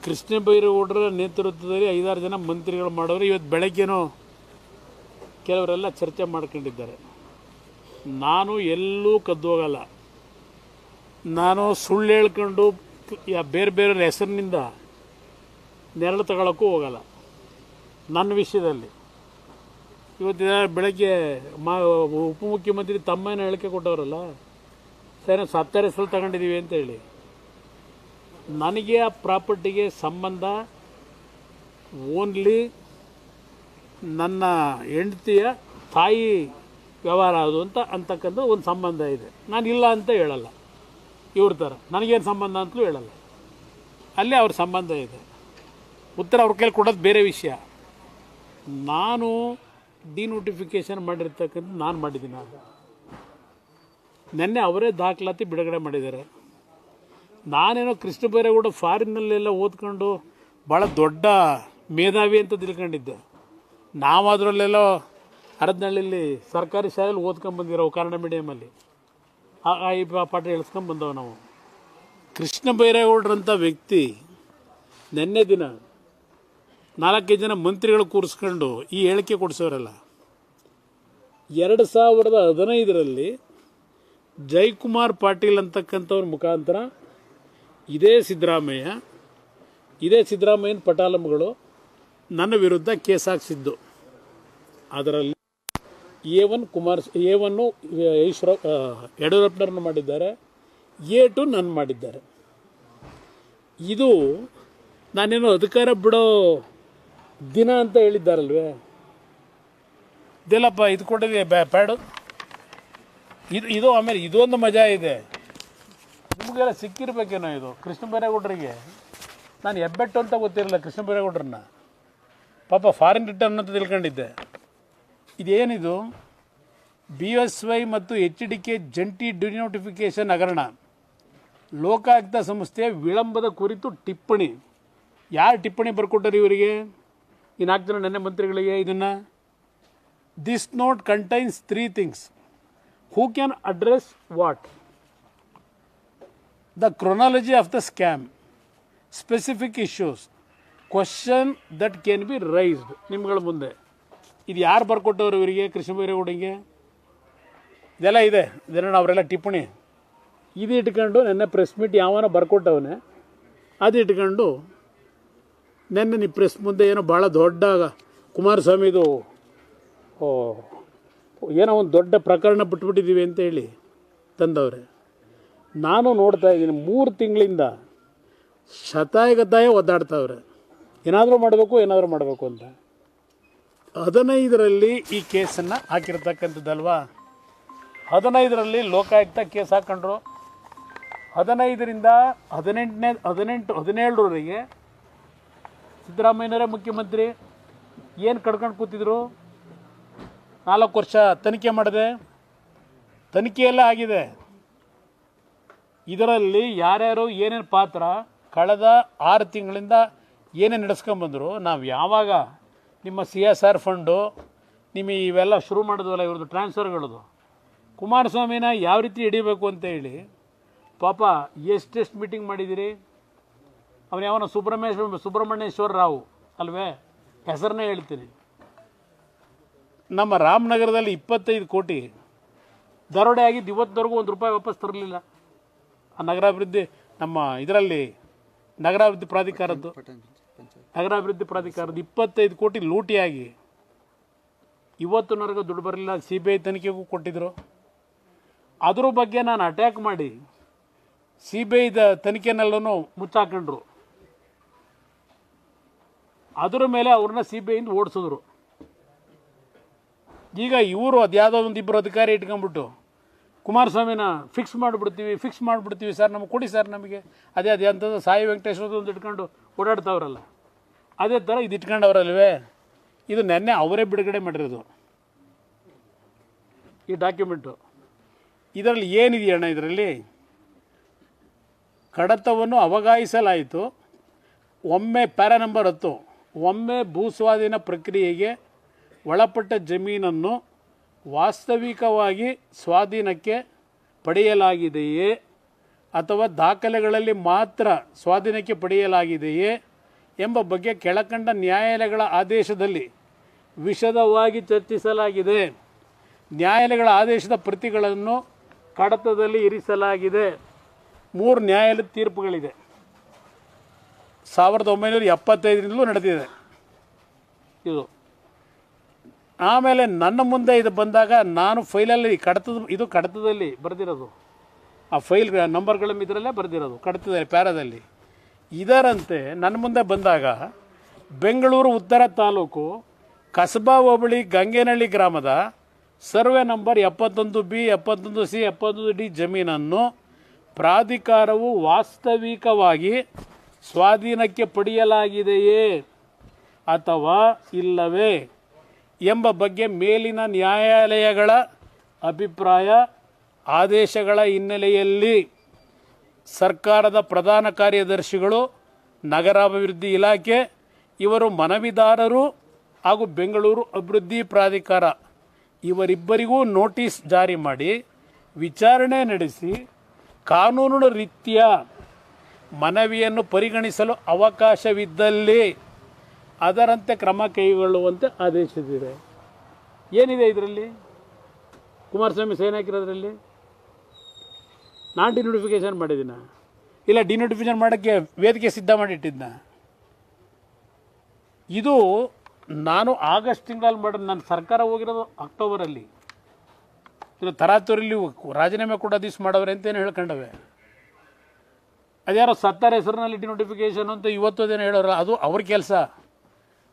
ಕೃಷ್ಣ ಬೈರೇಗೌಡರ ನೇತೃತ್ವದಲ್ಲಿ 5-6 ಜನ ಮಂತ್ರಿಗಳು ಮಾಡೋರು. ಇವತ್ತು ಬೆಳಗ್ಗೆನೂ ಕೆಲವರೆಲ್ಲ ಚರ್ಚೆ ಮಾಡ್ಕೊಂಡಿದ್ದಾರೆ. ನಾನು ಎಲ್ಲೂ ಕದ್ದು ಹೋಗಲ್ಲ. ನಾನು ಸುಳ್ಳು ಹೇಳ್ಕೊಂಡು ಬೇರೆ ಬೇರೆ ಹೆಸರಿನಿಂದ ನೆರಳು ತಗೊಳ್ಳೋಕ್ಕೂ ಹೋಗಲ್ಲ. ನನ್ನ ವಿಷಯದಲ್ಲಿ ಇವತ್ತಿನ ಬೆಳಗ್ಗೆ ಉಪಮುಖ್ಯಮಂತ್ರಿ ತಮ್ಮನ ಹೇಳಿಕೆ ಕೊಟ್ಟವರಲ್ಲ, ಸರ್ ಸತ್ತರ ಹೆಸರು ತಗೊಂಡಿದ್ದೀವಿ ಅಂತ ಹೇಳಿ. ನನಗೆ ಆ ಪ್ರಾಪರ್ಟಿಗೆ ಸಂಬಂಧ ಓನ್ಲಿ ನನ್ನ ಹೆಂಡತಿಯ ತಾಯಿ ವ್ಯವಹಾರ ಅದು ಅಂತಕ್ಕಂಥ ಒಂದು ಸಂಬಂಧ ಇದೆ. ನಾನು ಇಲ್ಲ ಅಂತ ಹೇಳಲ್ಲ. ಇವ್ರ ಥರ ನನಗೇನು ಸಂಬಂಧ ಅಂತಲೂ ಹೇಳಲ್ಲ. ಅಲ್ಲೇ ಅವ್ರ ಸಂಬಂಧ ಇದೆ. ಉತ್ತರ ಅವ್ರ ಕೈಲಿ ಕೊಡೋದು ಬೇರೆ ವಿಷಯ. ನಾನು ಡಿನೋಟಿಫಿಕೇಷನ್ ಮಾಡಿರ್ತಕ್ಕಂಥ ನಾನು ಮಾಡಿದ್ದೀನಿ. ಅದು ನೆನ್ನೆ ಅವರೇ ದಾಖಲಾತಿ ಬಿಡುಗಡೆ ಮಾಡಿದ್ದಾರೆ. ನಾನೇನೋ ಕೃಷ್ಣ ಬೈರೇಗೌಡ ಫಾರಿನ್ನಲ್ಲೆಲ್ಲ ಓದ್ಕೊಂಡು ಭಾಳ ದೊಡ್ಡ ಮೇಧಾವಿ ಅಂತ ತಿಳ್ಕೊಂಡಿದ್ದೆ. ನಾವು ಅದರಲ್ಲೆಲ್ಲೋ ಹರದನಹಳ್ಳಿಲಿ ಸರ್ಕಾರಿ ಶಾಲೆಯಲ್ಲಿ ಓದ್ಕೊಂಡ್ಬಂದಿರೋ ಕನ್ನಡ ಮೀಡಿಯಮಲ್ಲಿ ಈ ಪಾಠ ಹೇಳ್ಸ್ಕೊಂಡ್ಬಂದವು ನಾವು. ಕೃಷ್ಣ ಬೈರೇಗೌಡರಂಥ ವ್ಯಕ್ತಿ ನಿನ್ನೆ ದಿನ 4-5 ಜನ ಮಂತ್ರಿಗಳು ಕೂರಿಸ್ಕೊಂಡು ಈ ಹೇಳಿಕೆ ಕೊಡಿಸೋರಲ್ಲ. 2015ರಲ್ಲಿ ಜಯಕುಮಾರ್ ಪಾಟೀಲ್ ಅಂತಕ್ಕಂಥವ್ರ ಮುಖಾಂತರ ಇದೇ ಸಿದ್ದರಾಮಯ್ಯನ ಪಟಾಲಂಗಳು ನನ್ನ ವಿರುದ್ಧ ಕೇಸ್ ಹಾಕ್ಸಿದ್ದು. ಅದರಲ್ಲಿ A1 ಯಡಿಯೂರಪ್ಪನವ್ರನ್ನ ಮಾಡಿದ್ದಾರೆ, A2 ನನ್ನ ಮಾಡಿದ್ದಾರೆ. ಇದು ನಾನೇನೋ ಅಧಿಕಾರ ಬಿಡೋ ದಿನ ಅಂತ ಹೇಳಿದ್ದಾರಲ್ವೇ, ಇದೆಲ್ಲಪ್ಪ ಇದು ಕೊಟ್ಟಿದೆ ಪ್ಯಾಡು ಇದು. ಆಮೇಲೆ ಇದೊಂದು ಮಜಾ ಇದೆ, ನಿಮಗೆಲ್ಲ ಸಿಕ್ಕಿರ್ಬೇಕೇನೋ ಇದು. ಕೃಷ್ಣ ಬೈರೇಗೌಡರಿಗೆ ನಾನು ಹೆಬ್ಬೆಟ್ಟು ಅಂತ ಗೊತ್ತಿರಲಿಲ್ಲ. ಕೃಷ್ಣ ಬೈರೇಗೌಡರನ್ನ ಪಾಪ ಫಾರಿನ್ ರಿಟರ್ನ್ ಅಂತ ತಿಳ್ಕೊಂಡಿದ್ದೆ. ಇದೇನಿದು? BSY ಮತ್ತು HDK ಜಂಟಿ ಡಿನೋಟಿಫಿಕೇಷನ್ ಹಗರಣ, ಲೋಕಾಯುಕ್ತ ಸಂಸ್ಥೆಯ ವಿಳಂಬದ ಕುರಿತು ಟಿಪ್ಪಣಿ. ಯಾರು ಟಿಪ್ಪಣಿ ಬರ್ಕೊಟ್ಟರು ಇವರಿಗೆ? ಈ 4 ಜನ ನೆನ್ನೆ ಮಂತ್ರಿಗಳಿಗೆ. ಇದನ್ನು this note contains 3 things. Who can address what, the chronology of the scam, specific issues, question that can be raised. ನಿಮ್ಗಳ ಮುಂದೆ ಇದು ಯಾರು ಬರ್ಕೊಟ್ಟವರು ಇವರಿಗೆ? ಕೃಷ್ಣ ಬೈರೇಗೌಡರಿಗೆ ಇದೆಲ್ಲ ಇದೆ. ಇದನ್ನು ಅವರೆಲ್ಲ ಟಿಪ್ಪಣಿ ಇದು ಇಟ್ಕೊಂಡು ನೆನ್ನೆ ಪ್ರೆಸ್ ಮೀಟ್ ಯಾವನೋ ಬರ್ಕೊಟ್ಟವನೇ ಅದು ಇಟ್ಕೊಂಡು ನೆನ್ನೆ ನೀವು ಪ್ರೆಸ್ ಮುಂದೆ ಏನೋ ಭಾಳ ದೊಡ್ಡ ಕುಮಾರಸ್ವಾಮಿದು ಏನೋ ಒಂದು ದೊಡ್ಡ ಪ್ರಕರಣ ಬಿಟ್ಬಿಟ್ಟಿದ್ದೀವಿ ಅಂತ ಹೇಳಿ ತಂದವ್ರೆ. ನಾನು ನೋಡ್ತಾ ಇದ್ದೀನಿ 3 ತಿಂಗಳಿಂದ ಶತಾಯಗತಾಯ ಒದ್ದಾಡ್ತಾವ್ರೆ, ಏನಾದರೂ ಮಾಡಬೇಕು ಅಂತ. 15ರಲ್ಲಿ ಈ ಕೇಸನ್ನು ಹಾಕಿರ್ತಕ್ಕಂಥದ್ದಲ್ವಾ. 15ರಲ್ಲಿ ಲೋಕಾಯುಕ್ತ ಕೇಸ್ ಹಾಕೊಂಡ್ರು. 15ರಿಂದ 17ರವರೆಗೆ ಸಿದ್ದರಾಮಯ್ಯನವರೇ ಮುಖ್ಯಮಂತ್ರಿ. ಏನು ಕಡ್ಕೊಂಡು ಕೂತಿದ್ರು? 4 ವರ್ಷ ತನಿಖೆ ಮಾಡಿದೆ, ತನಿಖೆಯೆಲ್ಲ ಆಗಿದೆ. ಇದರಲ್ಲಿ ಯಾರ್ಯಾರು ಏನೇನು ಪಾತ್ರ ಕಳೆದ 6 ತಿಂಗಳಿಂದ ಏನೇನು ನಡೆಸ್ಕೊಂಬಂದರು. ನಾವು ಯಾವಾಗ ನಿಮ್ಮ CSR ಫಂಡು ಇವೆಲ್ಲ ಶುರು ಮಾಡಿದ್ವಲ್ಲ, ಇವ್ರದ್ದು ಟ್ರಾನ್ಸ್ಫರ್ಗಳದು, ಕುಮಾರಸ್ವಾಮಿನ ಯಾವ ರೀತಿ ಹಿಡಿಬೇಕು ಅಂತ ಹೇಳಿ ಪಾಪ ಎಷ್ಟೆಷ್ಟು ಮೀಟಿಂಗ್ ಮಾಡಿದ್ದೀರಿ. ಅವನು ಯಾವನ ಸುಬ್ರಹ್ಮಣ್ಯೇಶ್ವರ ರಾವ್ ಅಲ್ವೇ, ಹೆಸರನ್ನೇ ಹೇಳ್ತೀನಿ. ನಮ್ಮ ರಾಮನಗರದಲ್ಲಿ 25 ಕೋಟಿ ದರೋಡೆ ಆಗಿದ್ದು ಇವತ್ತವರೆಗೂ ₹1 ವಾಪಸ್ ತರಲಿಲ್ಲ. ಆ ನಗರಾಭಿವೃದ್ಧಿ ನಮ್ಮ ಇದರಲ್ಲಿ ನಗರಾಭಿವೃದ್ಧಿ ಪ್ರಾಧಿಕಾರದ್ದು 25 ಕೋಟಿ ಲೂಟಿಯಾಗಿ ಇವತ್ತಿನವರೆಗೂ ದುಡ್ಡು ಬರಲಿಲ್ಲ. CBI ತನಿಖೆಗೂ ಕೊಟ್ಟಿದ್ದರು. ಅದ್ರ ಬಗ್ಗೆ ನಾನು ಅಟ್ಯಾಕ್ ಮಾಡಿ CBI ತನಿಖೆನೆಲ್ಲೂ ಮುಚ್ಚಾಕೊಂಡ್ರು. ಅದರ ಮೇಲೆ ಅವ್ರನ್ನ CBIಯಿಂದ ಓಡಿಸಿದ್ರು. ಈಗ ಇವರು ಅದ್ಯಾವುದೋ ಒಂದು 2 ಅಧಿಕಾರಿ ಇಟ್ಕೊಂಡ್ಬಿಟ್ಟು ಕುಮಾರಸ್ವಾಮಿನ ಫಿಕ್ಸ್ ಮಾಡಿಬಿಡ್ತೀವಿ ಸರ್, ನಮಗೆ ಕೊಡಿ ಸರ್, ನಮಗೆ ಅದೇ ಅಂಥದ್ದು ಸಾಯಿ ವೆಂಕಟೇಶ್ವರ ಒಂದು ಇಟ್ಕೊಂಡು ಓಡಾಡ್ತಾವ್ರಲ್ಲ, ಅದೇ ಥರ ಇದು ಇಟ್ಕೊಂಡವ್ರಲ್ವೇ. ಇದು ನೆನ್ನೆ ಅವರೇ ಬಿಡುಗಡೆ ಮಾಡಿರೋದು ಈ ಡಾಕ್ಯುಮೆಂಟು. ಇದರಲ್ಲಿ ಏನಿದೆಯಣ್ಣ? ಇದರಲ್ಲಿ ಕಡತವನ್ನು ಅವಗಾಯಿಸಲಾಯಿತು. ಒಮ್ಮೆ ಪ್ಯಾರಾ ನಂಬರ್ 10, ಒಮ್ಮೆ ಭೂಸ್ವಾಧೀನ ಪ್ರಕ್ರಿಯೆಗೆ ಒಳಪಟ್ಟ ಜಮೀನನ್ನು ವಾಸ್ತವಿಕವಾಗಿ ಸ್ವಾಧೀನಕ್ಕೆ ಪಡೆಯಲಾಗಿದೆಯೇ ಅಥವಾ ದಾಖಲೆಗಳಲ್ಲಿ ಮಾತ್ರ ಸ್ವಾಧೀನಕ್ಕೆ ಪಡೆಯಲಾಗಿದೆಯೇ ಎಂಬ ಬಗ್ಗೆ ಕೆಳಕಂಡ ನ್ಯಾಯಾಲಯಗಳ ಆದೇಶದಲ್ಲಿ ವಿಶದವಾಗಿ ಚರ್ಚಿಸಲಾಗಿದೆ. ನ್ಯಾಯಾಲಯಗಳ ಆದೇಶದ ಪ್ರತಿಗಳನ್ನು ಕಡತದಲ್ಲಿ ಇರಿಸಲಾಗಿದೆ. 3 ನ್ಯಾಯಾಲಯದ ತೀರ್ಪುಗಳಿದೆ. 1975ರಿಂದಲೂ ನಡೆದಿದೆ ಇದು. ಆಮೇಲೆ ನನ್ನ ಮುಂದೆ ಇದು ಬಂದಾಗ ನಾನು ಫೈಲಲ್ಲಿ ಕಡತದಲ್ಲಿ ಬರೆದಿರೋದು, ಆ ಫೈಲ್ ನಂಬರ್ಗಳ ಇದರಲ್ಲೇ ಬರೆದಿರೋದು ಕಡತದಲ್ಲಿ ಪ್ಯಾರಾದಲ್ಲಿ. ಇದರಂತೆ ನನ್ನ ಮುಂದೆ ಬಂದಾಗ ಬೆಂಗಳೂರು ಉತ್ತರ ತಾಲೂಕು ಕಸಬಾ ಹೋಬಳಿ ಗಂಗೇನಹಳ್ಳಿ ಗ್ರಾಮದ survey number 71B, 71C, 71D ಜಮೀನನ್ನು ಪ್ರಾಧಿಕಾರವು ವಾಸ್ತವಿಕವಾಗಿ ಸ್ವಾಧೀನಕ್ಕೆ ಪಡೆಯಲಾಗಿದೆಯೇ ಅಥವಾ ಇಲ್ಲವೇ ಎಂಬ ಬಗ್ಗೆ ಮೇಲಿನ ನ್ಯಾಯಾಲಯಗಳ ಅಭಿಪ್ರಾಯ ಆದೇಶಗಳ ಹಿನ್ನೆಲೆಯಲ್ಲಿ ಸರ್ಕಾರದ ಪ್ರಧಾನ ಕಾರ್ಯದರ್ಶಿಗಳು, ನಗರಾಭಿವೃದ್ಧಿ ಇಲಾಖೆ ಇವರು ಮನವಿದಾರರು ಹಾಗೂ ಬೆಂಗಳೂರು ಅಭಿವೃದ್ಧಿ ಪ್ರಾಧಿಕಾರ ಇವರಿಬ್ಬರಿಗೂ ನೋಟಿಸ್ ಜಾರಿ ಮಾಡಿ ವಿಚಾರಣೆ ನಡೆಸಿ ಕಾನೂನು ರೀತ್ಯ ಮನವಿಯನ್ನು ಪರಿಗಣಿಸಲು ಅವಕಾಶವಿದ್ದಲ್ಲಿ ಅದರಂತೆ ಕ್ರಮ ಕೈಗೊಳ್ಳುವಂತೆ ಆದೇಶಿಸಿದೆ. ಏನಿದೆ ಇದರಲ್ಲಿ? ಕುಮಾರಸ್ವಾಮಿ ಸೈನ್ ಹಾಕಿರೋದ್ರಲ್ಲಿ ನಾನು ಡಿನೋಟಿಫಿಕೇಶನ್ ಮಾಡಿದ್ದೀನ ಇಲ್ಲ ಡಿನೋಟಿಫಿಕೇಶನ್ ಮಾಡೋಕ್ಕೆ ವೇದಿಕೆ ಸಿದ್ಧ ಮಾಡಿಟ್ಟಿದ್ನ? ಇದು ನಾನು ಆಗಸ್ಟ್ ತಿಂಗಳಲ್ಲಿ ಮಾಡೋದು. ನನ್ನ ಸರ್ಕಾರ ಹೋಗಿರೋದು ಅಕ್ಟೋಬರಲ್ಲಿ. ಇದು ತರಾತುರಿಲಿ ರಾಜೀನಾಮೆ ಕೂಡ ದಿವ್ಸ ಮಾಡವ್ರೆ ಅಂತೇನು ಹೇಳ್ಕೊಂಡವೆ. ಅದ್ಯಾರೋ ಸತ್ತಾರ ಹೆಸರಿನಲ್ಲಿ ಡಿನೋಟಿಫಿಕೇಶನ್ ಅಂತ ಇವತ್ತು ಅದೇನು ಹೇಳೋರು, ಅದು ಅವ್ರ ಕೆಲಸ.